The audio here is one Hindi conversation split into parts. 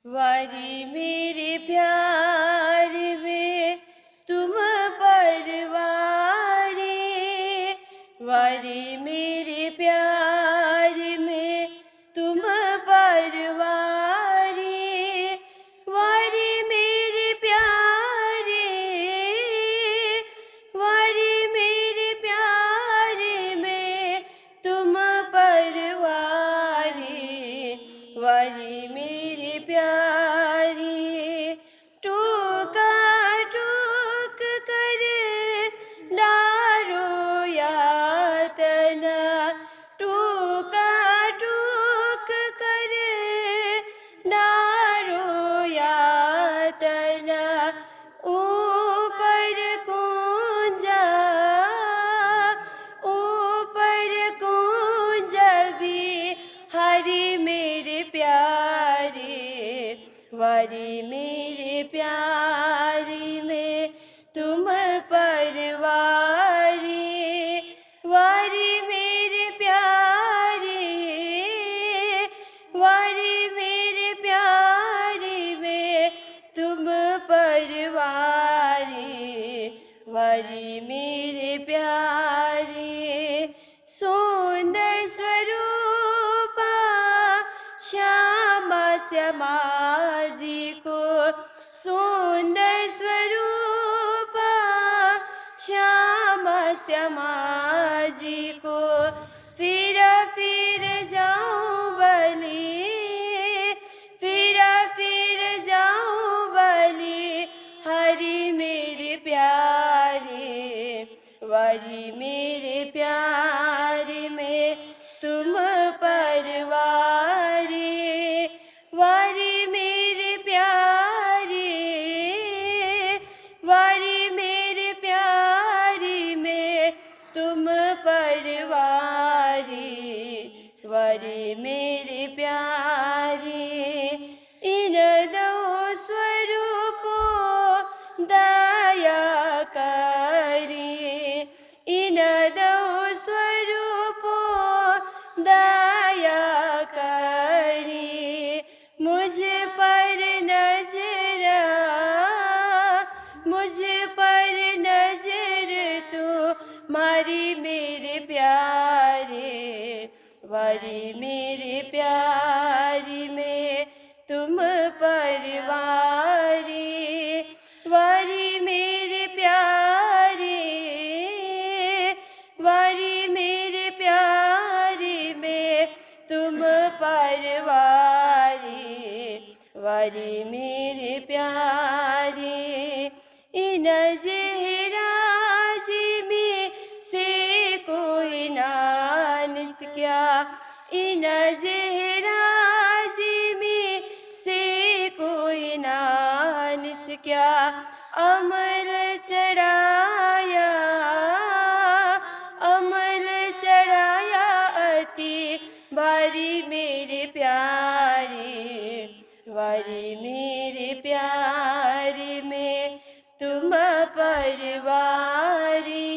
वारी मेरे प्यार में तुम परवारी, वारी मेरे प्यार में तुम परवारी, वारी मेरे प्यारे, वारी मेरे प्यारे में तुम परवारी, वारी मेरे प्यारी। टोका टोक कर डारो यातना, टोका टोक कर डारो यातना, ऊपर कुंजा, ऊपर कुंजा भी हरि मेरे प्यारे, वारी मेरे प्यारी में तुम परवारी, वारी मेरे प्यारे, वारी मेरे प्यारी में तुम परवारी, वारी मेरे प्यारे। सुंदर स्वरूपा श्यामा श्यामाजी को, सुंदर स्वरूपा श्यामा श्यामाजी को, फिर जाऊं बली, फिर जाऊं बली हरि मेरे प्यारे, वारी मेरे प्यारे में तुम परवारी, वारी मेरे प्यारे, वारी मेरे प्यारी में तुम परवारी, वारी मेरे प्यारे। इन दो स्वरूपों दया करी, इन दो स्वरूपों दया करी, मुझ पर नजर, मुझ पर नजर तू मारी मेरे प्यारे, वारी मेरे प्यारी में तुम परवारी, वारी मेरे प्यारे, वारी मेरे प्यारे में तुम परवारी, वारी मेरे प्यारे। इन जहराजी में से कोई नानिस क्या, इन जहराजी में से कोई नानिस क्या, अमल चढ़ाया, अमल चढ़ाया अति भारी मेरे प्यारे, वारी मेरे प्यारे में तुम परवारी,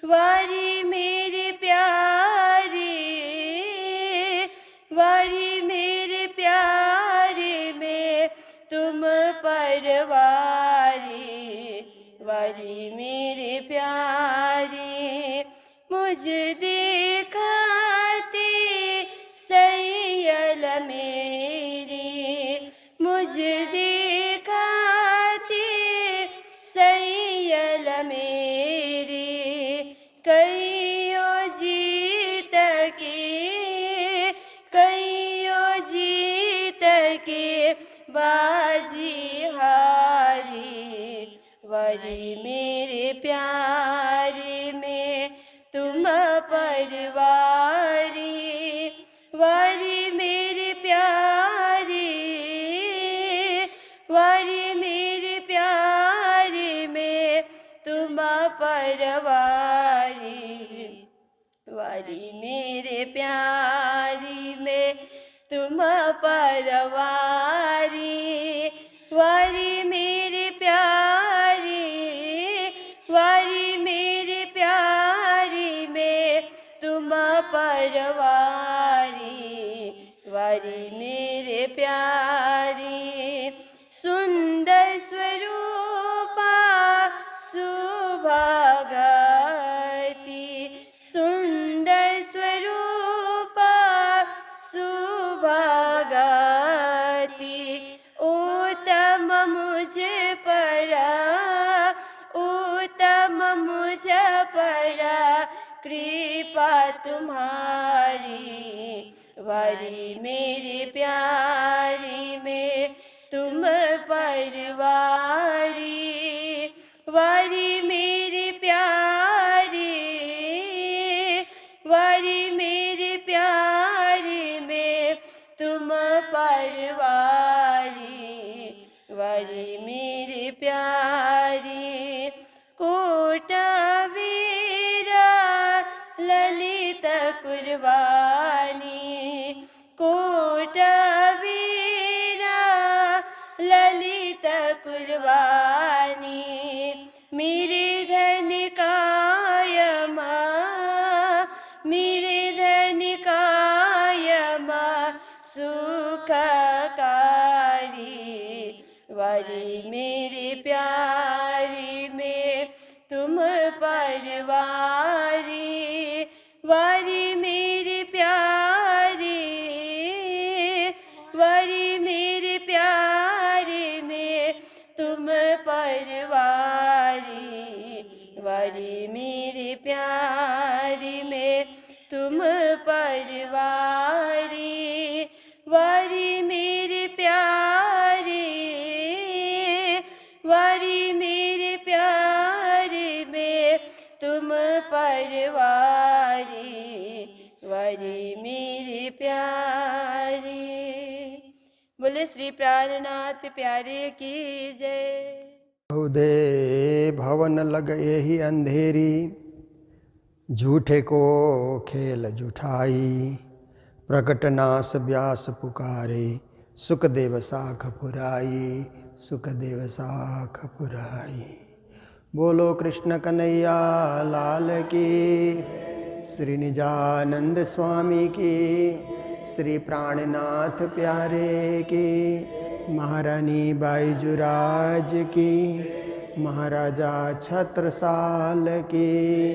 वारी मेरे प्यारे, वारी मेरे प्यारे में तुम परवारी, वारी मेरे प्यारे। मुझ देखते सैयल मेरी, मुझ देखते सैयल मेरी, कईयों जीत के, कईयों जीत के बाजी हारी, वारी मेरे प्यारे में तुम परवारी, वारी मेरे प्यारे, वारी मेरे प्यारे में तुम परवारी, वारी मेरे प्यारी में तुम परवारी, वारी मेरे प्यारे, वारी मेरे प्यारे में तुम परवारी, वारी मेरे प्यारे। तुम्हारी, वारी मेरे प्यारी में तुम परवारी, वारी मेरे प्यारी, वारी मेरे प्यारी में तुम परवारी, वारी मेरे प्यारी। कोट वीरा ललित कुर्बानी, कोट वीरा ललित कुर्बानी, मेरे धन कायमा, मेरे धन कायमा सुखकारी, वारी मेरे प्यारी में तुम परवारी, वारी मेरे प्यारी, वारी मेरे प्यारी में तुम परवारी, वारी मेरे प्यारी में तुम परवारी, वारी मेरे प्यारी, वारी मेरे प्यारी में तुम परवारी, वारी मेरे प्यारी। बोले श्री प्राणनाथ प्यारे की जय। उदय भवन लग यही अंधेरी, झूठे को खेल जुठाई, प्रकट नास व्यास पुकारे, सुखदेव साख पुराई, सुखदेव साख पुराई। बोलो कृष्ण कन्हैया लाल की, श्री निजानंद स्वामी की, श्री प्राणनाथ प्यारे की, महारानी बाईजुराज की, महाराजा छत्रसाल की,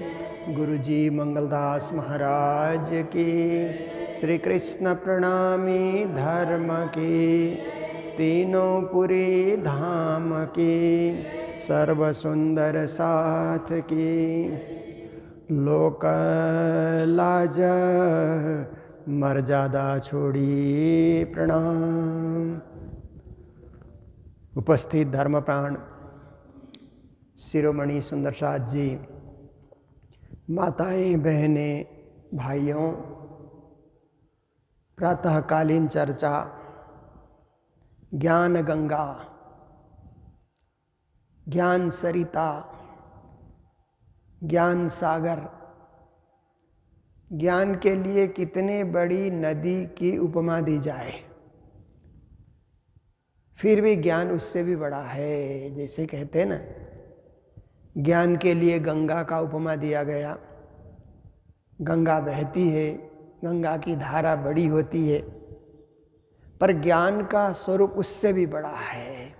गुरुजी मंगलदास महाराज की, श्री कृष्ण प्रणामी धर्म की, तीनों पुरी धाम की, सर्व सुंदर साथ की, लोक लाज मर्यादा छोड़ी प्रणाम। उपस्थित धर्मप्राण शिरोमणि सुंदरसाज जी, माताएं, बहनें, भाइयों, प्रातःकालीन चर्चा ज्ञान गंगा, ज्ञान सरिता, ज्ञान सागर, ज्ञान के लिए कितने बड़ी नदी की उपमा दी जाए, फिर भी ज्ञान उससे भी बड़ा है। जैसे कहते हैं ना, ज्ञान के लिए गंगा का उपमा दिया गया। गंगा बहती है, गंगा की धारा बड़ी होती है, पर ज्ञान का स्वरूप उससे भी बड़ा है।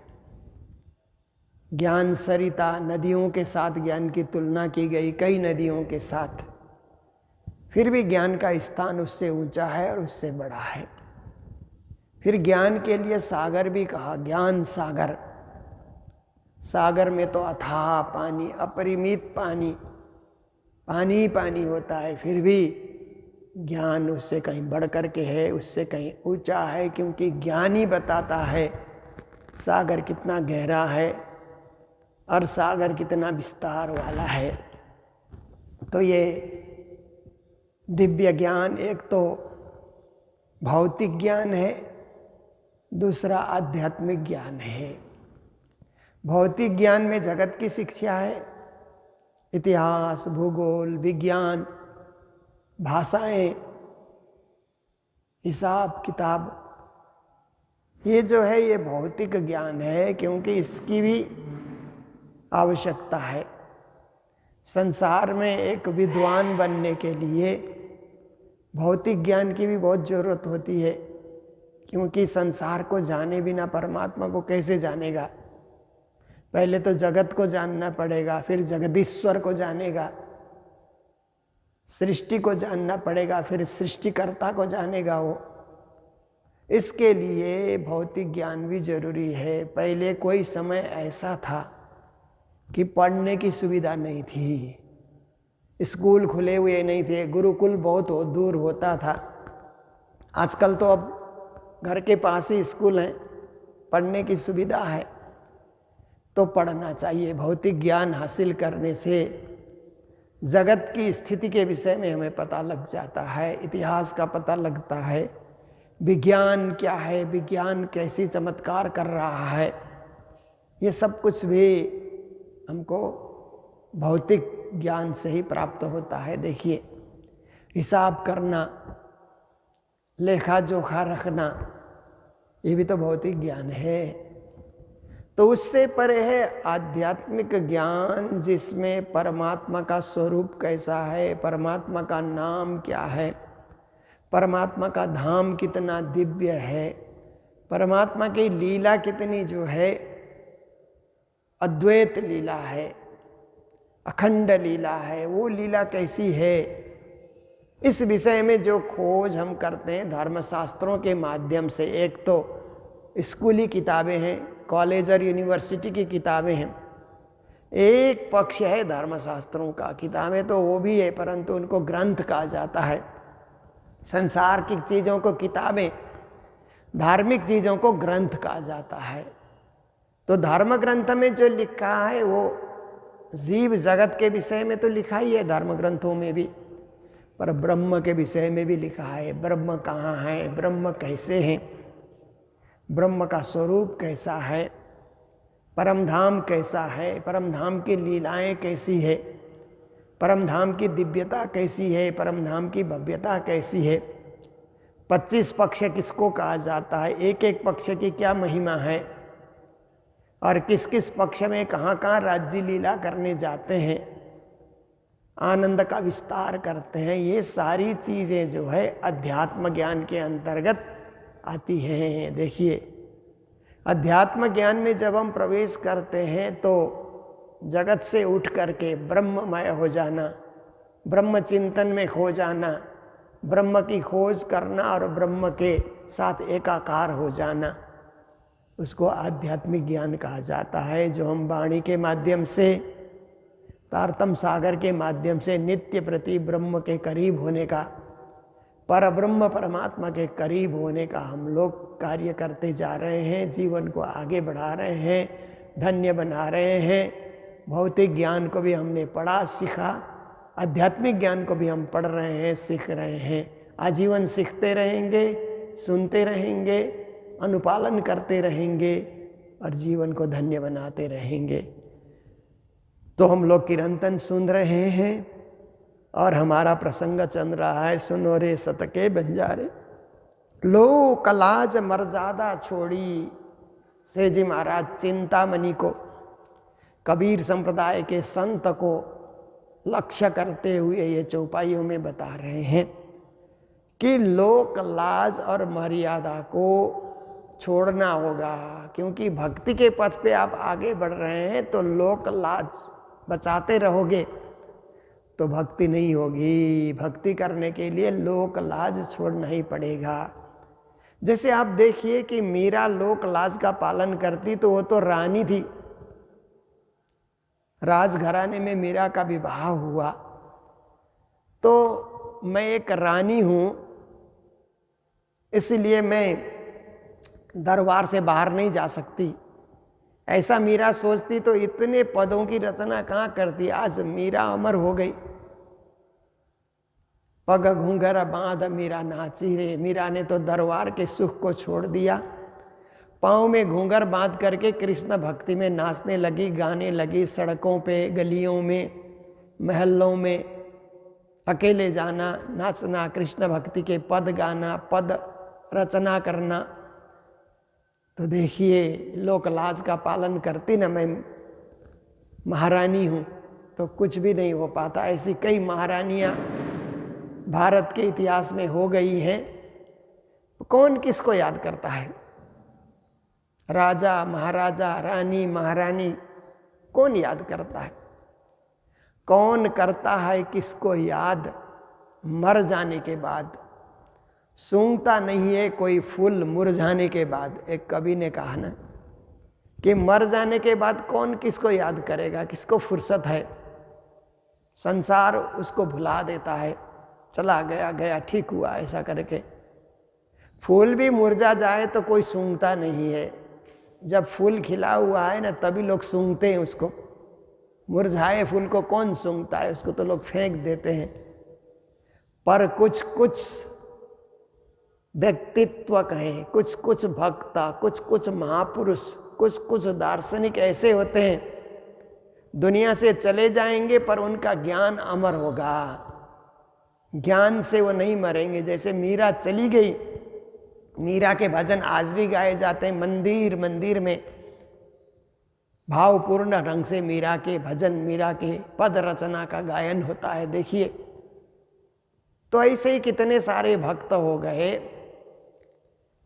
ज्ञान सरिता, नदियों के साथ ज्ञान की तुलना की गई, कई नदियों के साथ, फिर भी ज्ञान का स्थान उससे ऊंचा है और उससे बड़ा है। फिर ज्ञान के लिए सागर भी कहा, ज्ञान सागर। सागर में तो अथाह पानी, अपरिमित पानी, पानी ही पानी होता है, फिर भी ज्ञान उससे कहीं बढ़ कर के है, उससे कहीं ऊंचा है, क्योंकि ज्ञान ही बताता है सागर कितना गहरा है और सागर कितना विस्तार वाला है। तो ये दिव्य ज्ञान एक तो भौतिक ज्ञान है, दूसरा आध्यात्मिक ज्ञान है। भौतिक ज्ञान में जगत की शिक्षा है, इतिहास, भूगोल, विज्ञान, भाषाएं, हिसाब किताब, ये जो है ये भौतिक ज्ञान है, क्योंकि इसकी भी आवश्यकता है। संसार में एक विद्वान बनने के लिए भौतिक ज्ञान की भी बहुत जरूरत होती है, क्योंकि संसार को जाने बिना परमात्मा को कैसे जानेगा। पहले तो जगत को जानना पड़ेगा, फिर जगदीश्वर को जानेगा, सृष्टि को जानना पड़ेगा, फिर सृष्टिकर्ता को जानेगा वो। इसके लिए भौतिक ज्ञान भी जरूरी है। पहले कोई समय ऐसा था कि पढ़ने की सुविधा नहीं थी, स्कूल खुले हुए नहीं थे, गुरुकुल बहुत दूर होता था। आजकल तो अब घर के पास ही स्कूल हैं, पढ़ने की सुविधा है, तो पढ़ना चाहिए। भौतिक ज्ञान हासिल करने से जगत की स्थिति के विषय में हमें पता लग जाता है, इतिहास का पता लगता है, विज्ञान क्या है, विज्ञान कैसी चमत्कार कर रहा है, ये सब कुछ भी हमको भौतिक ज्ञान से ही प्राप्त होता है। देखिए, हिसाब करना, लेखा जोखा रखना, ये भी तो भौतिक ज्ञान है। तो उससे परे है आध्यात्मिक ज्ञान, जिसमें परमात्मा का स्वरूप कैसा है, परमात्मा का नाम क्या है, परमात्मा का धाम कितना दिव्य है, परमात्मा की लीला कितनी जो है अद्वैत लीला है, अखंड लीला है, वो लीला कैसी है, इस विषय में जो खोज हम करते हैं धर्मशास्त्रों के माध्यम से। एक तो स्कूली किताबें हैं, कॉलेज और यूनिवर्सिटी की किताबें हैं, एक पक्ष है धर्मशास्त्रों का। किताबें तो वो भी है, परंतु उनको ग्रंथ कहा जाता है। संसार की चीज़ों को किताबें, धार्मिक चीज़ों को ग्रंथ कहा जाता है। तो धर्म ग्रंथ में जो लिखा है वो जीव जगत के विषय में तो लिखा ही है धर्म ग्रंथों में भी, पर ब्रह्म के विषय में भी लिखा है। ब्रह्म कहाँ है, ब्रह्म कैसे हैं, ब्रह्म का स्वरूप कैसा है, परमधाम कैसा है, परमधाम की लीलाएं कैसी है, परमधाम की दिव्यता कैसी है, परमधाम की भव्यता कैसी है, 25 पक्ष किसको कहा जाता है, एक एक पक्ष की क्या महिमा है, और किस किस पक्ष में कहाँ कहाँ राज्य लीला करने जाते हैं, आनंद का विस्तार करते हैं। ये सारी चीज़ें जो है अध्यात्म ज्ञान के अंतर्गत आती हैं। देखिए, अध्यात्म ज्ञान में जब हम प्रवेश करते हैं तो जगत से उठ करके ब्रह्ममय हो जाना, ब्रह्म चिंतन में खो जाना, ब्रह्म की खोज करना और ब्रह्म के साथ एकाकार हो जाना, उसको आध्यात्मिक ज्ञान कहा जाता है। जो हम वाणी के माध्यम से, तारतम सागर के माध्यम से नित्य प्रति ब्रह्म के करीब होने का, पर ब्रह्म परमात्मा के करीब होने का हम लोग कार्य करते जा रहे हैं, जीवन को आगे बढ़ा रहे हैं, धन्य बना रहे हैं। भौतिक ज्ञान को भी हमने पढ़ा सीखा, आध्यात्मिक ज्ञान को भी हम पढ़ रहे हैं, सीख रहे हैं। आजीवन सीखते रहेंगे, सुनते रहेंगे, अनुपालन करते रहेंगे और जीवन को धन्य बनाते रहेंगे। तो हम लोग कीर्तन सुन रहे हैं और हमारा प्रसंग चल रहा है, सुनो रे सतके बंजारे, लोक लाज मर्यादा छोड़ी। श्री जी महाराज चिंतामणि को, कबीर संप्रदाय के संत को लक्ष्य करते हुए ये चौपाइयों में बता रहे हैं कि लोक लाज और मर्यादा को छोड़ना होगा, क्योंकि भक्ति के पथ पे आप आगे बढ़ रहे हैं तो लोक लाज बचाते रहोगे तो भक्ति नहीं होगी। भक्ति करने के लिए लोक लाज छोड़ना ही पड़ेगा। जैसे आप देखिए कि मीरा लोक लाज का पालन करती, तो वो तो रानी थी, राजघराने में मीरा का विवाह हुआ, तो मैं एक रानी हूं, इसलिए मैं दरबार से बाहर नहीं जा सकती, ऐसा मीरा सोचती तो इतने पदों की रचना कहाँ करती। आज मीरा अमर हो गई। पग घूंघर बांध मीरा नाची रे, मीरा ने तो दरबार के सुख को छोड़ दिया, पाँव में घूंघर बांध करके कृष्ण भक्ति में नाचने लगी, गाने लगी। सड़कों पे, गलियों में, महलों में अकेले जाना, नाचना, कृष्ण भक्ति के पद गाना, पद रचना करना। तो देखिए, लोक लाज का पालन करती ना, मैं महारानी हूँ, तो कुछ भी नहीं हो पाता। ऐसी कई महारानियाँ भारत के इतिहास में हो गई हैं। कौन किसको याद करता है? राजा, महाराजा, रानी, महारानी, कौन याद करता है? कौन करता है किसको याद? मर जाने के बाद सूंघता नहीं है कोई फूल मुरझाने के बाद। एक कवि ने कहा ना कि मर जाने के बाद कौन किसको याद करेगा, किसको फुर्सत है। संसार उसको भुला देता है, चला गया गया ठीक हुआ ऐसा करके। फूल भी मुरझा जाए तो कोई सूंघता नहीं है, जब फूल खिला हुआ है ना तभी लोग सूंघते हैं उसको। मुरझाए फूल को कौन सूंघता है, उसको तो लोग फेंक देते हैं। पर कुछ कुछ व्यक्तित्व कहें, कुछ कुछ भक्ता, कुछ कुछ महापुरुष, कुछ कुछ दार्शनिक ऐसे होते हैं, दुनिया से चले जाएंगे पर उनका ज्ञान अमर होगा, ज्ञान से वो नहीं मरेंगे। जैसे मीरा चली गई, मीरा के भजन आज भी गाए जाते हैं मंदिर मंदिर में, भावपूर्ण ढंग से मीरा के भजन, मीरा के पद रचना का गायन होता है, देखिए। तो ऐसे ही कितने सारे भक्त हो गए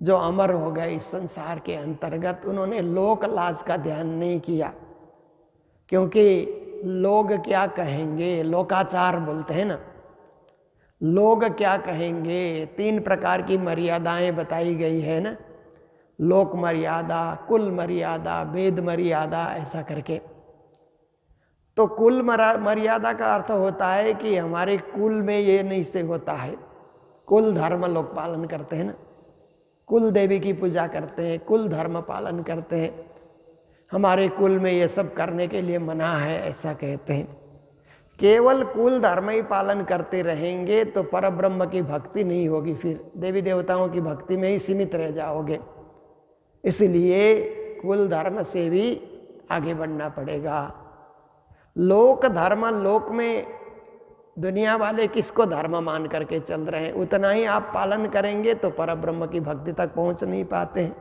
जो अमर हो गए इस संसार के अंतर्गत। उन्होंने लोक लाज का ध्यान नहीं किया, क्योंकि लोग क्या कहेंगे, लोकाचार बोलते हैं ना, लोग क्या कहेंगे। 3 प्रकार की मर्यादाएं बताई गई है ना, लोक मर्यादा, कुल मर्यादा, वेद मर्यादा, ऐसा करके। तो कुल मर्यादा का अर्थ होता है कि हमारे कुल में ये नहीं से होता है, कुल धर्म लोग पालन करते हैं ना, कुल देवी की पूजा करते हैं, कुल धर्म पालन करते हैं, हमारे कुल में ये सब करने के लिए मना है, ऐसा कहते हैं। केवल कुल धर्म ही पालन करते रहेंगे तो परब्रह्म की भक्ति नहीं होगी, फिर देवी देवताओं की भक्ति में ही सीमित रह जाओगे। इसलिए कुल धर्म से भी आगे बढ़ना पड़ेगा। लोक धर्म, लोक में दुनिया वाले किसको धर्म मान करके चल रहे हैं, उतना ही आप पालन करेंगे तो परब्रह्म की भक्ति तक पहुंच नहीं पाते हैं।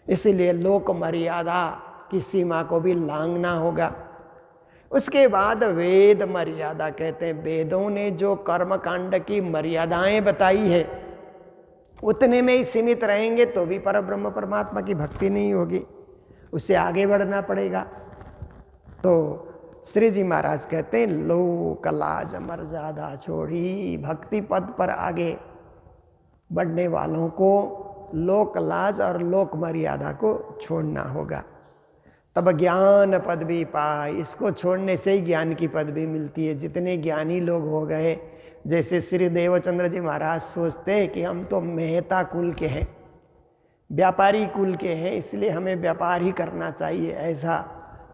इसीलिए लोक मर्यादा की सीमा को भी लांघना होगा। उसके बाद वेद मर्यादा कहते हैं, वेदों ने जो कर्म कांड की मर्यादाएं बताई है उतने में ही सीमित रहेंगे तो भी परब्रह्म परमात्मा की भक्ति नहीं होगी, उससे आगे बढ़ना पड़ेगा। तो श्री जी महाराज कहते हैं, लोक लाज मर्यादा छोड़ी, भक्ति पद पर आगे बढ़ने वालों को लोक लाज और लोक मर्यादा को छोड़ना होगा, तब ज्ञान पद भी पाए। इसको छोड़ने से ही ज्ञान की पद भी मिलती है। जितने ज्ञानी लोग हो गए, जैसे श्री देवचंद्र जी महाराज सोचते हैं कि हम तो मेहता कुल के हैं, व्यापारी कुल के हैं, इसलिए हमें व्यापार ही करना चाहिए, ऐसा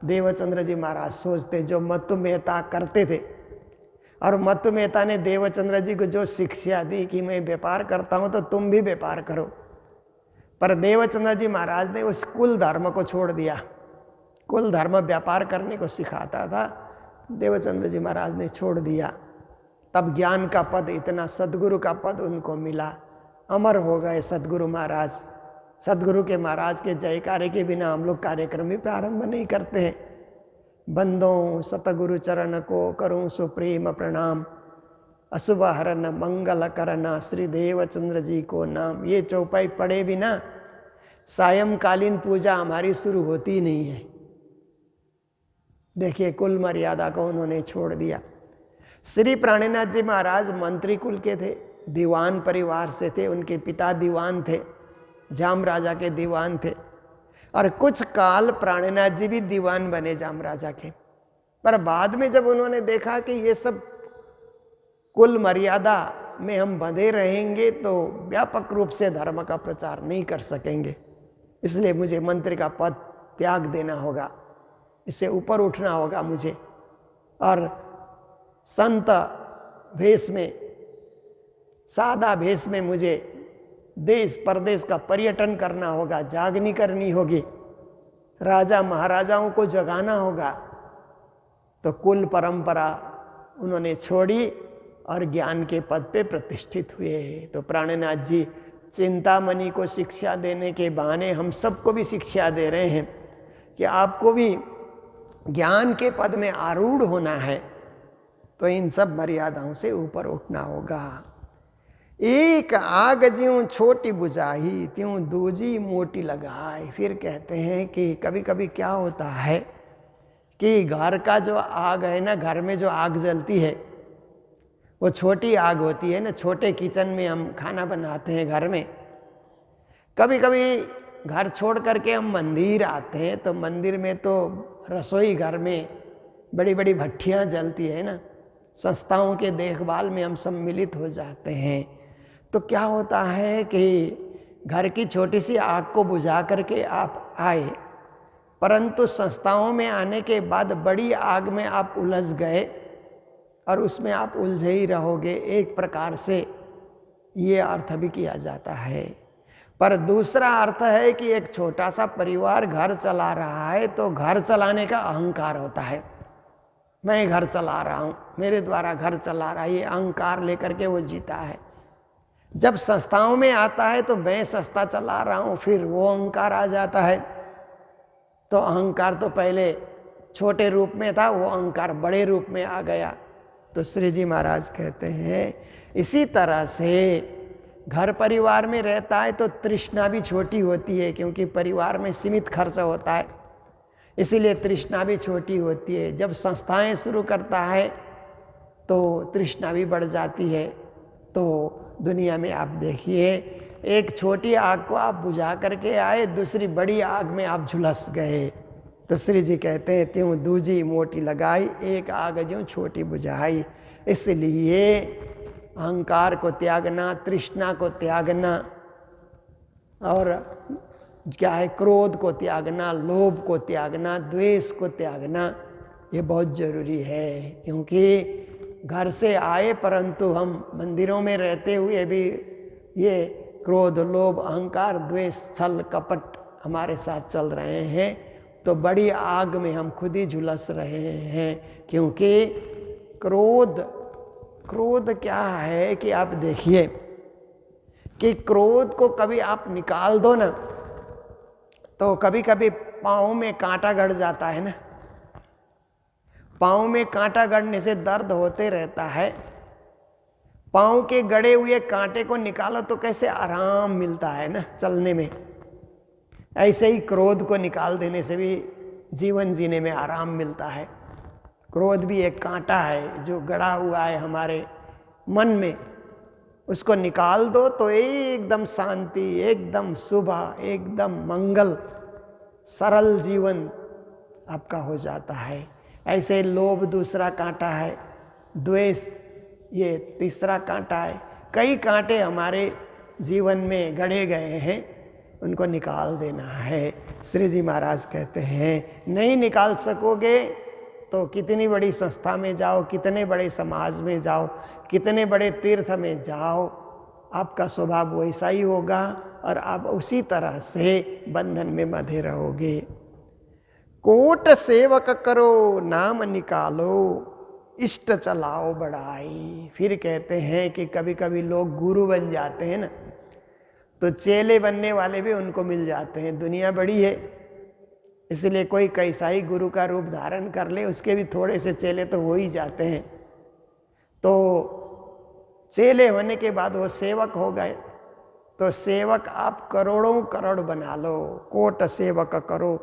देवचंद्र जी महाराज सोचते, जो मत्तु मेहता करते थे। और मत्तु मेहता ने देवचंद्र जी को जो शिक्षा दी कि मैं व्यापार करता हूँ तो तुम भी व्यापार करो, पर देवचंद्र जी महाराज ने उस कुल धर्म को छोड़ दिया। कुल धर्म व्यापार करने को सिखाता था, देवचंद्र जी महाराज ने छोड़ दिया। तब ज्ञान का पद, इतना सदगुरु का पद उनको मिला, अमर हो गए सदगुरु महाराज। सदगुरु के महाराज के जयकारे के बिना हम लोग कार्यक्रम भी प्रारंभ नहीं करते हैं। बंदों सतगुरु चरण को करूं सुप्रेम प्रणाम, अशुभ हरण मंगल करना श्री देवचंद्र जी को नाम। ये चौपाई पढ़े बिना सायंकालीन पूजा हमारी शुरू होती नहीं है। देखिए, कुल मर्यादा को उन्होंने छोड़ दिया। श्री प्राणनाथ जी महाराज मंत्री कुल के थे, दीवान परिवार से थे, उनके पिता दीवान थे, जाम राजा के दीवान थे। और कुछ काल प्राणनाथ जी भी दीवान बने जाम राजा के, पर बाद में जब उन्होंने देखा कि ये सब कुल मर्यादा में हम बंधे रहेंगे तो व्यापक रूप से धर्म का प्रचार नहीं कर सकेंगे, इसलिए मुझे मंत्री का पद त्याग देना होगा, इससे ऊपर उठना होगा मुझे, और संत भेष में, सादा भेष में मुझे देश परदेश का पर्यटन करना होगा, जागनी करनी होगी, राजा महाराजाओं को जगाना होगा। तो कुल परंपरा उन्होंने छोड़ी और ज्ञान के पद पे प्रतिष्ठित हुए। तो प्राणनाथ जी चिंतामणि को शिक्षा देने के बहाने हम सबको भी शिक्षा दे रहे हैं कि आपको भी ज्ञान के पद में आरूढ़ होना है, तो इन सब मर्यादाओं से ऊपर उठना होगा। एक आग ज्यों छोटी बुझाई त्यों दूजी मोटी लगाई। फिर कहते हैं कि कभी कभी क्या होता है कि घर का जो आग है ना, घर में जो आग जलती है वो छोटी आग होती है ना, छोटे किचन में हम खाना बनाते हैं घर में। कभी कभी घर छोड़ करके हम मंदिर आते हैं तो मंदिर में तो रसोई घर में बड़ी बड़ी भट्ठियाँ जलती है ना, संस्थाओं के देखभाल में हम सम्मिलित हो जाते हैं, तो क्या होता है कि घर की छोटी सी आग को बुझा करके आप आए, परंतु संस्थाओं में आने के बाद बड़ी आग में आप उलझ गए और उसमें आप उलझे ही रहोगे। एक प्रकार से ये अर्थ भी किया जाता है। पर दूसरा अर्थ है कि एक छोटा सा परिवार घर चला रहा है, तो घर चलाने का अहंकार होता है। मैं घर चला रहा हूँ, मेरे द्वारा घर चला रहा है, ये अहंकार लेकर के वो जीता है। जब संस्थाओं में आता है तो मैं संस्था चला रहा हूँ, फिर वो अहंकार आ जाता है। तो अहंकार तो पहले छोटे रूप में था, वो अहंकार बड़े रूप में आ गया। तो श्री जी महाराज कहते हैं इसी तरह से घर परिवार में रहता है तो तृष्णा भी छोटी होती है, क्योंकि परिवार में सीमित खर्च होता है, इसीलिए तृष्णा भी छोटी होती है। जब संस्थाएं शुरू करता है तो तृष्णा भी बढ़ जाती है। तो दुनिया में आप देखिए, एक छोटी आग को आप बुझा करके आए, दूसरी बड़ी आग में आप झुलस गए। तो श्री जी कहते हैं त्यों दूजी मोटी लगाई, एक आग ज्यों छोटी बुझाई। इसलिए अहंकार को त्यागना, तृष्णा को त्यागना, और क्या है, क्रोध को त्यागना, लोभ को त्यागना, द्वेष को त्यागना, ये बहुत जरूरी है। क्योंकि घर से आए परंतु हम मंदिरों में रहते हुए भी ये क्रोध, लोभ, अहंकार, द्वेष, छल, कपट हमारे साथ चल रहे हैं, तो बड़ी आग में हम खुद ही झुलस रहे हैं। क्योंकि क्रोध क्या है कि आप देखिए कि क्रोध को कभी आप निकाल दो ना, तो कभी कभी पाँव में कांटा गड़ जाता है ना। पाँव में कांटा गड़ने से दर्द होते रहता है। पाँव के गड़े हुए कांटे को निकालो तो कैसे आराम मिलता है ना चलने में। ऐसे ही क्रोध को निकाल देने से भी जीवन जीने में आराम मिलता है। क्रोध भी एक कांटा है जो गड़ा हुआ है हमारे मन में, उसको निकाल दो तो एकदम शांति, एकदम सुबह, एकदम मंगल, सरल जीवन आपका हो जाता है। ऐसे लोभ दूसरा कांटा है, द्वेष ये तीसरा कांटा है। कई कांटे हमारे जीवन में गड़े गए हैं, उनको निकाल देना है। श्री जी महाराज कहते हैं नहीं निकाल सकोगे तो कितनी बड़ी संस्था में जाओ, कितने बड़े समाज में जाओ, कितने बड़े तीर्थ में जाओ, आपका स्वभाव वैसा ही होगा और आप उसी तरह से बंधन में बंधे रहोगे। कोट सेवक करो नाम निकालो, इष्ट चलाओ बढ़ाई। फिर कहते हैं कि कभी कभी लोग गुरु बन जाते हैं ना, तो चेले बनने वाले भी उनको मिल जाते हैं। दुनिया बड़ी है, इसलिए कोई कैसा ही गुरु का रूप धारण कर ले, उसके भी थोड़े से चेले तो हो ही जाते हैं। तो चेले होने के बाद वो सेवक हो गए। तो सेवक आप करोड़ों करोड़ बना लो, कोट सेवक करो,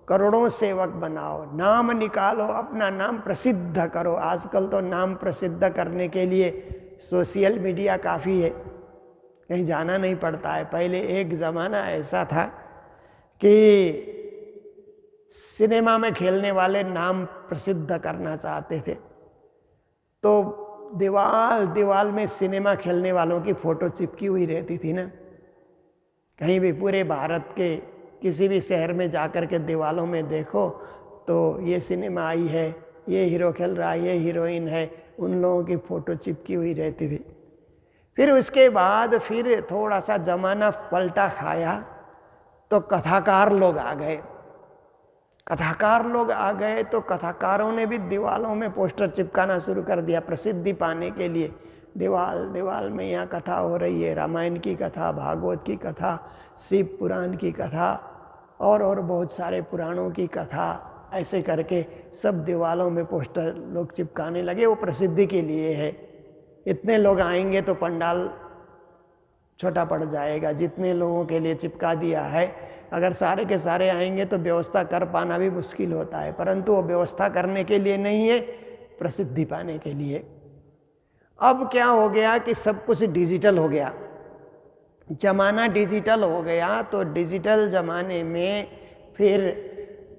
करोड़ों सेवक बनाओ, नाम निकालो, अपना नाम प्रसिद्ध करो। आजकल तो नाम प्रसिद्ध करने के लिए सोशल मीडिया काफ़ी है, कहीं जाना नहीं पड़ता है। पहले एक ज़माना ऐसा था कि सिनेमा में खेलने वाले नाम प्रसिद्ध करना चाहते थे, तो दीवाल में सिनेमा खेलने वालों की फ़ोटो चिपकी हुई रहती थी ना। कहीं भी पूरे भारत के किसी भी शहर में जाकर के दीवालों में देखो तो ये सिनेमा आई है, ये हीरो खेल रहा है, ये हीरोइन है, उन लोगों की फ़ोटो चिपकी हुई रहती थी। फिर उसके बाद फिर थोड़ा सा ज़माना पलटा खाया तो कथाकार लोग आ गए। कथाकार लोग आ गए तो कथाकारों ने भी दीवालों में पोस्टर चिपकाना शुरू कर दिया प्रसिद्धि पाने के लिए। दीवाल में यहाँ कथा हो रही है, रामायण की कथा, भागवत की कथा, शिव पुराण की कथा और बहुत सारे पुराणों की कथा, ऐसे करके सब दीवालों में पोस्टर लोग चिपकाने लगे। वो प्रसिद्धि के लिए है। इतने लोग आएंगे तो पंडाल छोटा पड़ जाएगा, जितने लोगों के लिए चिपका दिया है। अगर सारे के सारे आएंगे तो व्यवस्था कर पाना भी मुश्किल होता है, परंतु वो व्यवस्था करने के लिए नहीं है, प्रसिद्धि पाने के लिए। अब क्या हो गया कि सब कुछ डिजिटल हो गया, जमाना डिजिटल हो गया। तो डिजिटल जमाने में फिर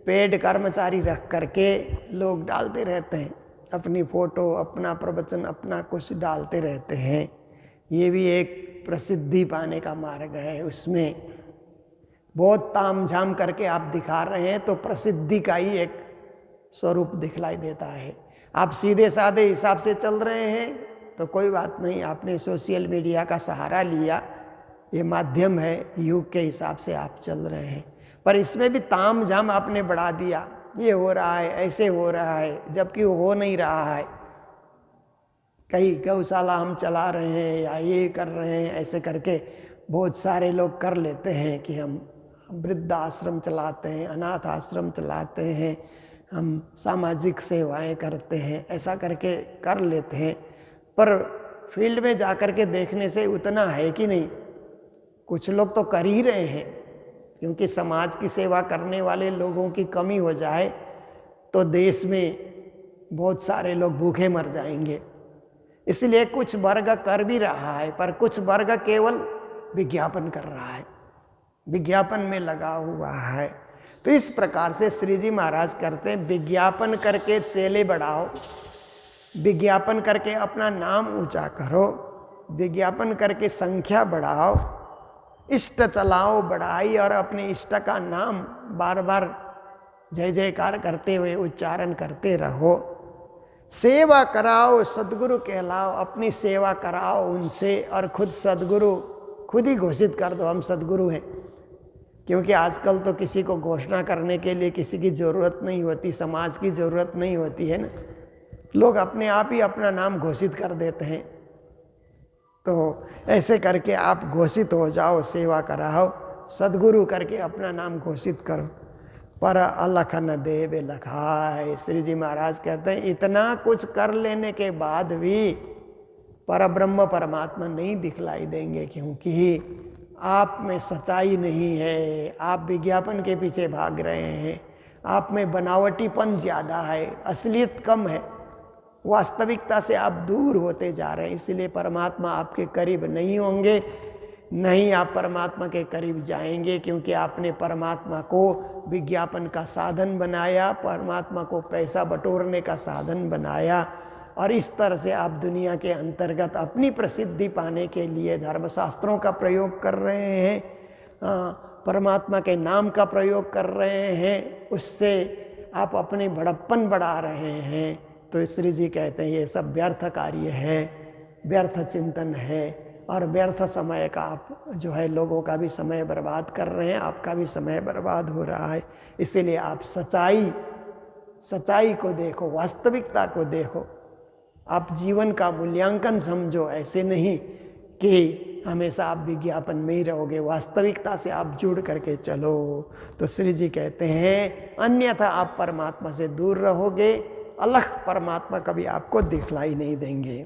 पेड कर्मचारी रख करके लोग डालते रहते हैं। अपनी फोटो, अपना प्रवचन, अपना कुछ डालते रहते हैं। ये भी एक प्रसिद्धि पाने का मार्ग है। उसमें बहुत तामझाम करके आप दिखा रहे हैं तो प्रसिद्धि का ही एक स्वरूप दिखलाई देता है। आप सीधे साधे हिसाब से चल रहे हैं तो कोई बात नहीं, आपने सोशल मीडिया का सहारा लिया, ये माध्यम है, युग के हिसाब से आप चल रहे हैं। पर इसमें भी तामझाम आपने बढ़ा दिया, ये हो रहा है, ऐसे हो रहा है, जबकि वो हो नहीं रहा है। कहीं गौशाला हम चला रहे हैं या ये कर रहे हैं, ऐसे करके बहुत सारे लोग कर लेते हैं कि हम वृद्धाश्रम चलाते हैं, अनाथ आश्रम चलाते हैं, हम सामाजिक सेवाएं करते हैं, ऐसा करके कर लेते हैं। पर फील्ड में जा कर के देखने से उतना है कि नहीं, कुछ लोग तो कर ही रहे हैं। क्योंकि समाज की सेवा करने वाले लोगों की कमी हो जाए तो देश में बहुत सारे लोग भूखे मर जाएंगे। इसलिए कुछ वर्ग कर भी रहा है, पर कुछ वर्ग केवल विज्ञापन कर रहा है, विज्ञापन में लगा हुआ है। तो इस प्रकार से श्री जी महाराज करते हैं, विज्ञापन करके चेले बढ़ाओ, विज्ञापन करके अपना नाम ऊंचा करो, विज्ञापन करके संख्या बढ़ाओ, इष्ट चलाओ बढ़ाई, और अपने इष्ट का नाम बार बार जय जयकार करते हुए उच्चारण करते रहो। सेवा कराओ, सद्गुरु कहलाओ, अपनी सेवा कराओ उनसे, और खुद सद्गुरु खुद ही घोषित कर दो हम सद्गुरु हैं। क्योंकि आजकल तो किसी को घोषणा करने के लिए किसी की ज़रूरत नहीं होती, समाज की ज़रूरत नहीं होती है ना, लोग अपने आप ही अपना नाम घोषित कर देते हैं। तो ऐसे करके आप घोषित हो जाओ, सेवा कराओ, सद्गुरु करके अपना नाम घोषित करो। पर अलख न देवे लखाए, श्री जी महाराज कहते हैं इतना कुछ कर लेने के बाद भी परब्रह्म परमात्मा नहीं दिखलाई देंगे, क्योंकि आप में सच्चाई नहीं है, आप विज्ञापन के पीछे भाग रहे हैं, आप में बनावटीपन ज़्यादा है, असलियत कम है, वास्तविकता से आप दूर होते जा रहे हैं। इसलिए परमात्मा आपके करीब नहीं होंगे, नहीं आप परमात्मा के करीब जाएंगे, क्योंकि आपने परमात्मा को विज्ञापन का साधन बनाया, परमात्मा को पैसा बटोरने का साधन बनाया, और इस तरह से आप दुनिया के अंतर्गत अपनी प्रसिद्धि पाने के लिए धर्मशास्त्रों का प्रयोग कर रहे हैं, परमात्मा के नाम का प्रयोग कर रहे हैं, उससे आप अपने बड़प्पन बढ़ा रहे हैं। तो श्री जी कहते हैं ये सब व्यर्थ कार्य है, व्यर्थ चिंतन है, और व्यर्थ समय का आप जो है लोगों का भी समय बर्बाद कर रहे हैं, आपका भी समय बर्बाद हो रहा है। इसीलिए आप सच्चाई को देखो, वास्तविकता को देखो, आप जीवन का मूल्यांकन समझो। ऐसे नहीं कि हमेशा आप विज्ञापन में ही रहोगे, वास्तविकता से आप जुड़ करके चलो। तो श्री जी कहते हैं अन्यथा आप परमात्मा से दूर रहोगे, अलग परमात्मा कभी आपको दिखलाई नहीं देंगे।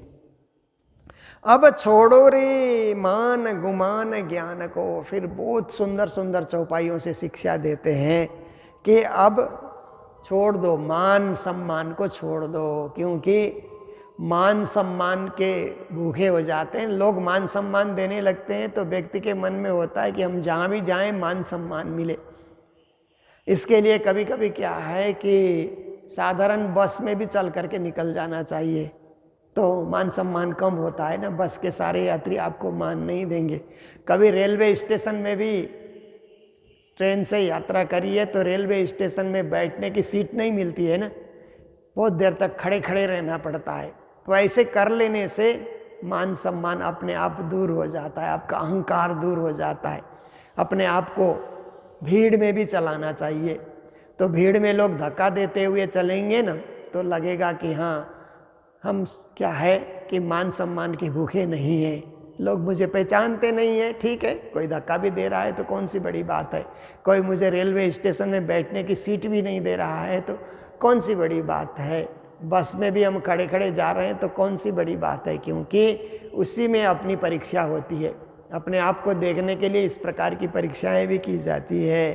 अब छोड़ो रे मान गुमान ज्ञान को, फिर बहुत सुंदर सुंदर चौपाइयों से शिक्षा देते हैं कि अब छोड़ दो, मान सम्मान को छोड़ दो, क्योंकि मान सम्मान के भूखे हो जाते हैं लोग। मान सम्मान देने लगते हैं तो व्यक्ति के मन में होता है कि हम जहाँ भी जाएं मान सम्मान मिले। इसके लिए कभी कभी क्या है कि साधारण बस में भी चल करके निकल जाना चाहिए, तो मान सम्मान कम होता है ना, बस के सारे यात्री आपको मान नहीं देंगे। कभी रेलवे स्टेशन में भी ट्रेन से यात्रा करिए तो रेलवे स्टेशन में बैठने की सीट नहीं मिलती है ना, बहुत देर तक खड़े खड़े रहना पड़ता है। तो ऐसे कर लेने से मान सम्मान अपने आप दूर हो जाता है, आपका अहंकार दूर हो जाता है। अपने आप को भीड़ में भी चलाना चाहिए। तो भीड़ में लोग धक्का देते हुए चलेंगे ना तो लगेगा कि हाँ हम क्या है कि मान सम्मान के भूखे नहीं हैं, लोग मुझे पहचानते नहीं है। ठीक है, कोई धक्का भी दे रहा है तो कौन सी बड़ी बात है, कोई मुझे रेलवे स्टेशन में बैठने की सीट भी नहीं दे रहा है तो कौन सी बड़ी बात है, बस में भी हम खड़े खड़े जा रहे हैं तो कौन सी बड़ी बात है, क्योंकि उसी में अपनी परीक्षा होती है। अपने आप को देखने के लिए इस प्रकार की परीक्षाएं भी की जाती है,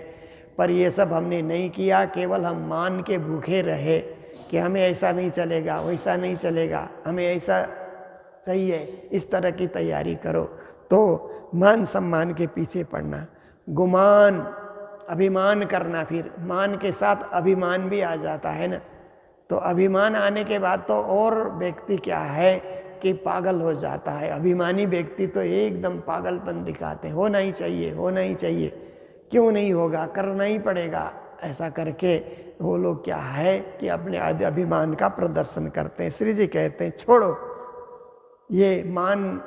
पर ये सब हमने नहीं किया। केवल हम मान के भूखे रहे कि हमें ऐसा नहीं चलेगा, वैसा नहीं चलेगा, हमें ऐसा चाहिए, इस तरह की तैयारी करो। तो मान सम्मान के पीछे पड़ना, गुमान अभिमान करना, फिर मान के साथ अभिमान भी आ जाता है ना। तो अभिमान आने के बाद तो और व्यक्ति क्या है कि पागल हो जाता है। अभिमानी व्यक्ति तो एकदम पागलपन दिखाते हैं, होना ही चाहिए, होना ही चाहिए, क्यों नहीं होगा, करना ही पड़ेगा। ऐसा करके वो लोग क्या है कि अपने अभिमान का प्रदर्शन करते हैं। श्री जी कहते हैं छोड़ो, ये मान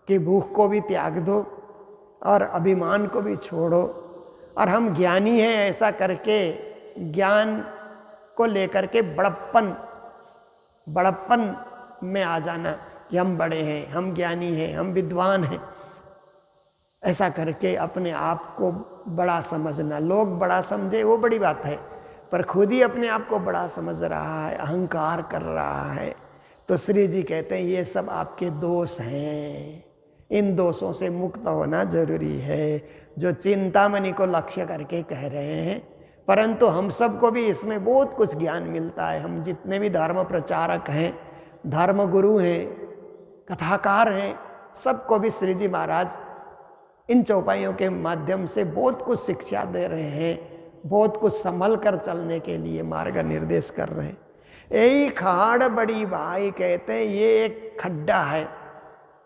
की भूख को भी त्याग दो और अभिमान को भी छोड़ो, और हम ज्ञानी हैं ऐसा करके ज्ञान को लेकर के बड़प्पन में आ जाना कि हम बड़े हैं, हम ज्ञानी हैं, हम विद्वान हैं, ऐसा करके अपने आप को बड़ा समझना। लोग बड़ा समझे वो बड़ी बात है, पर खुद ही अपने आप को बड़ा समझ रहा है, अहंकार कर रहा है, तो श्री जी कहते हैं ये सब आपके दोष हैं, इन दोषों से मुक्त होना जरूरी है, जो चिंतामणि को लक्ष्य करके कह रहे हैं। परंतु हम सबको भी इसमें बहुत कुछ ज्ञान मिलता है। हम जितने भी धर्म प्रचारक हैं, धर्म गुरु हैं, कथाकार हैं, सबको भी श्री जी महाराज इन चौपाइयों के माध्यम से बहुत कुछ शिक्षा दे रहे हैं, बहुत कुछ संभल कर चलने के लिए मार्ग निर्देश कर रहे हैं। यही खाड़ बड़ी भाई कहते हैं, ये एक खड्डा है।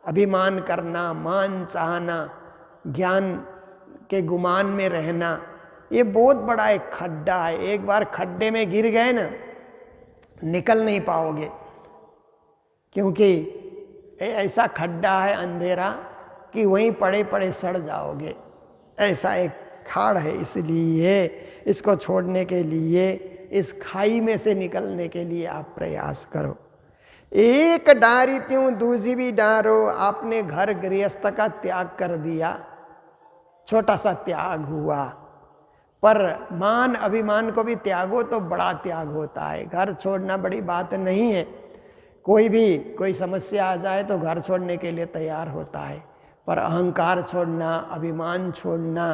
अभिमान करना, मान चाहना, ज्ञान के गुमान में रहना, ये बहुत बड़ा एक खड्डा है। एक बार खड्डे में गिर गए ना, निकल नहीं पाओगे, क्योंकि ऐसा खड्डा है अंधेरा कि वहीं पड़े पड़े सड़ जाओगे। ऐसा एक खाड़ है, इसलिए इसको छोड़ने के लिए, इस खाई में से निकलने के लिए आप प्रयास करो। एक डारी त्यों दूजी भी डारो, आपने घर गृहस्थ का त्याग कर दिया, छोटा सा त्याग हुआ, पर मान अभिमान को भी त्यागो तो बड़ा त्याग होता है। घर छोड़ना बड़ी बात नहीं है, कोई समस्या आ जाए तो घर छोड़ने के लिए तैयार होता है, पर अहंकार छोड़ना, अभिमान छोड़ना,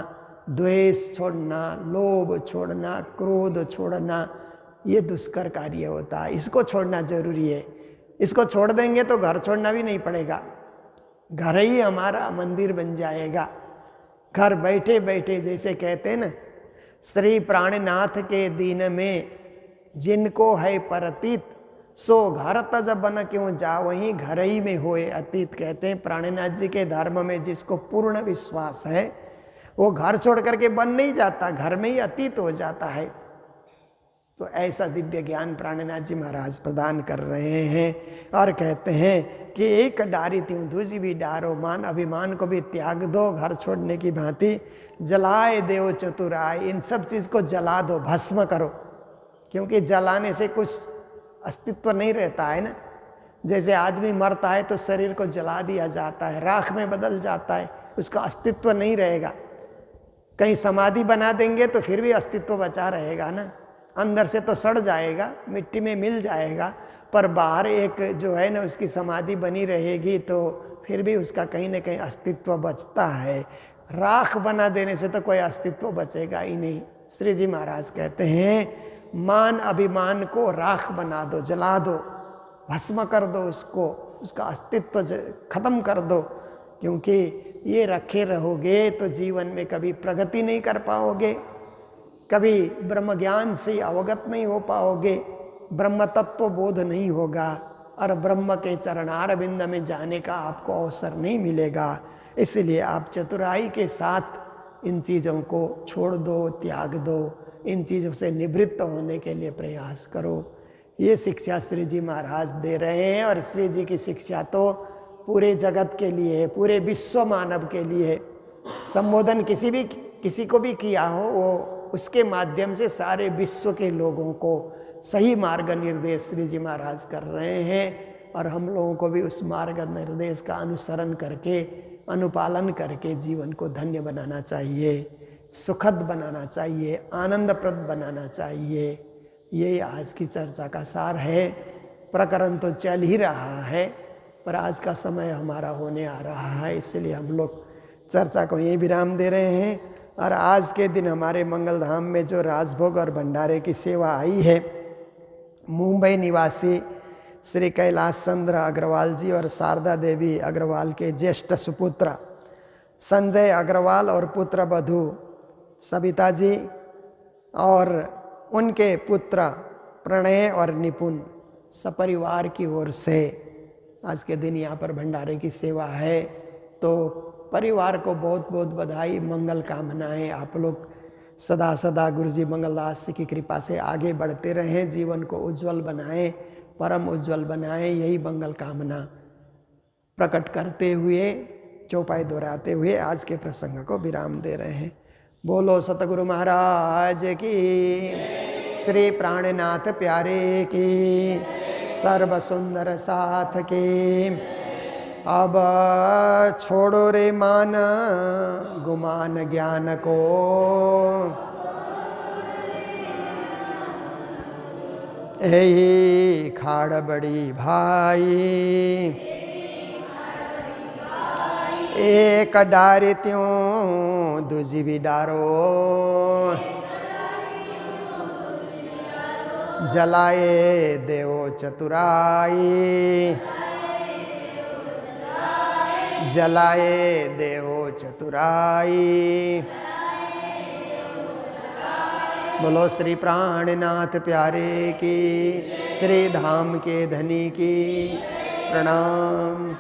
द्वेष छोड़ना, लोभ छोड़ना, क्रोध छोड़ना, ये दुष्कर कार्य होता है। इसको छोड़ना जरूरी है। इसको छोड़ देंगे तो घर छोड़ना भी नहीं पड़ेगा, घर ही हमारा मंदिर बन जाएगा। घर बैठे बैठे, जैसे कहते हैं ना, श्री प्राणनाथ के दीन में जिनको है परतीत, सो घर तज बन क्यों जा वहीं घर ही में होए अतीत। कहते हैं प्राणनाथ जी के धर्म में जिसको पूर्ण विश्वास है, वो घर छोड़ करके बन नहीं जाता, घर में ही अतीत हो जाता है। तो ऐसा दिव्य ज्ञान प्राणनाथ जी महाराज प्रदान कर रहे हैं, और कहते हैं कि एक डारी त्यों दूजी भी डारो, मान अभिमान को भी त्याग दो, घर छोड़ने की भांति जलाए देव चतुराई, इन सब चीज़ को जला दो, भस्म करो, क्योंकि जलाने से कुछ अस्तित्व नहीं रहता है ना। जैसे आदमी मरता है तो शरीर को जला दिया जाता है, राख में बदल जाता है, उसका अस्तित्व नहीं रहेगा। कहीं समाधि बना देंगे तो फिर भी अस्तित्व बचा रहेगा ना, अंदर से तो सड़ जाएगा, मिट्टी में मिल जाएगा, पर बाहर एक जो है ना उसकी समाधि बनी रहेगी, तो फिर भी उसका कहीं ना कहीं अस्तित्व बचता है। राख बना देने से तो कोई अस्तित्व बचेगा ही नहीं। श्री जी महाराज कहते हैं मान अभिमान को राख बना दो, जला दो, भस्म कर दो उसको, उसका अस्तित्व खत्म कर दो, क्योंकि ये रखे रहोगे तो जीवन में कभी प्रगति नहीं कर पाओगे, कभी ब्रह्म ज्ञान से अवगत नहीं हो पाओगे, ब्रह्म तत्व बोध नहीं होगा, और ब्रह्म के चरणारविंद में जाने का आपको अवसर नहीं मिलेगा। इसलिए आप चतुराई के साथ इन चीज़ों को छोड़ दो, त्याग दो, इन चीज़ों से निवृत्त होने के लिए प्रयास करो। ये शिक्षा श्री जी महाराज दे रहे हैं, और श्री जी की शिक्षा तो पूरे जगत के लिए है, पूरे विश्व मानव के लिए है। संबोधन किसी को भी किया हो, वो उसके माध्यम से सारे विश्व के लोगों को सही मार्ग निर्देश श्री जी महाराज कर रहे हैं, और हम लोगों को भी उस मार्ग निर्देश का अनुसरण करके, अनुपालन करके जीवन को धन्य बनाना चाहिए, सुखद बनाना चाहिए, आनंदप्रद बनाना चाहिए। ये आज की चर्चा का सार है। प्रकरण तो चल ही रहा है, पर आज का समय हमारा होने आ रहा है, इसलिए हम लोग चर्चा को यही विराम दे रहे हैं। और आज के दिन हमारे मंगलधाम में जो राजभोग और भंडारे की सेवा आई है, मुंबई निवासी श्री कैलाश चंद्र अग्रवाल जी और शारदा देवी अग्रवाल के ज्येष्ठ सुपुत्र संजय अग्रवाल और पुत्र वधू सविता जी, और उनके पुत्र प्रणय और निपुण सपरिवार की ओर से आज के दिन यहाँ पर भंडारे की सेवा है। तो परिवार को बहुत बहुत बधाई, मंगल कामनाएं। आप लोग सदा सदा गुरु जी मंगलदास की कृपा से आगे बढ़ते रहें, जीवन को उज्जवल बनाएं, परम उज्जवल बनाएं, यही मंगल कामना प्रकट करते हुए, चौपाई दोहराते हुए आज के प्रसंग को विराम दे रहे हैं। बोलो सतगुरु महाराज की, श्री प्राणनाथ प्यारे की, सर्व सुंदर साथ की। अब छोड़ो रे मान गुमान ज्ञान को, यही खाड़ बड़ी भाई, एक डारी त्यों दूजी भी डारो, जलाए देवो चतुराई, जलाए देवो चतुराई। बोलो श्री प्राणनाथ प्यारे की, श्री धाम के धनी की। प्रणाम।